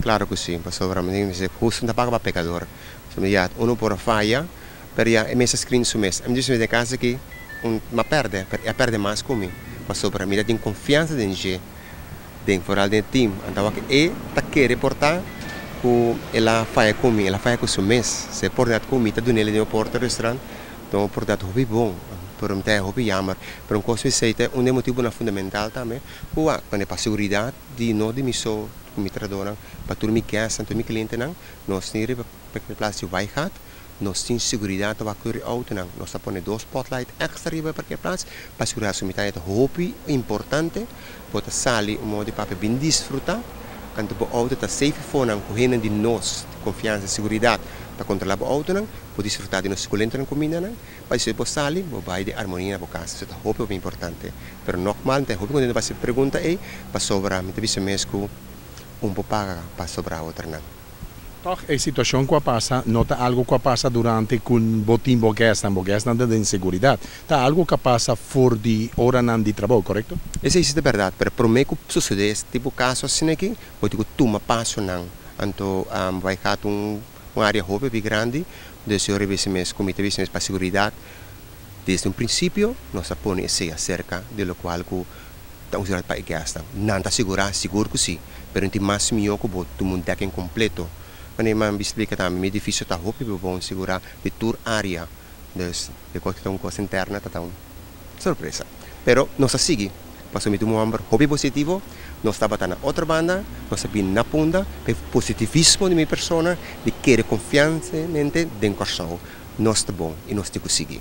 Claro que sim, pastor, para mim, justo não paga para pecador. Já, uno por falha, pero já, é mesmo screen su mês. Eu disse de casa que perde mais comigo. Pastor, para mim, tem confiança em gente, tem fora do time. Então, que tá quer reportar que ela faz comigo, ela faz com su mês. Se por dar comida, do nele de porta restaurante, então por dar hobby bom. Por um ter hobby jammer, por um coisa é motivo na fundamental também, quando para a segurança de não de miso como tradona, para tu me quer, tanto me cliente não, nós temos para que place vai hat, nós temos segurança para que o auto não, nós põe dois spotlight extra riba para que place, para segurar su mitad é hobby importante, para sair modo para bem desfrutar, quando o auto está safe fora, correndo de nós, confiança, segurança para controlar o auto não, para desfrutar de nossa colenta na comida não, para se depois sair, vai de harmonia na casa, isso é hobby importante, pero normal, tem hobby quando você pergunta para sobrar, me deve ser mesmo pouco paga para sobrar outra não. Toch, a situação que passa, nota algo que passa durante com botim bogestan de inseguridade. Tá algo que passa fora de hora de trabalho, correto? Isso é verdade, mas para mim que sucede esse tipo de caso assim aqui, pode que toma passo não, então vai ter uma área hobby bem grande, desse revestimento, comitê revestimento para segurança. Desde o princípio, nós põe se acerca do qual que está usado para gastar. Não está seguro que sim, mas tem mais melhor que o mundo deck completo. Quando eu explico também, é difícil estar hobby bom segurar de toda a área, de qualquer coisa interna, está uma surpresa. Pero nós seguimos. Passou muito um hobby positivo, nós estamos na outra banda, nós estamos na ponta, o positivismo de minha pessoa, de querer confiança dentro do coração. Nós estamos bom e nós temos que seguir.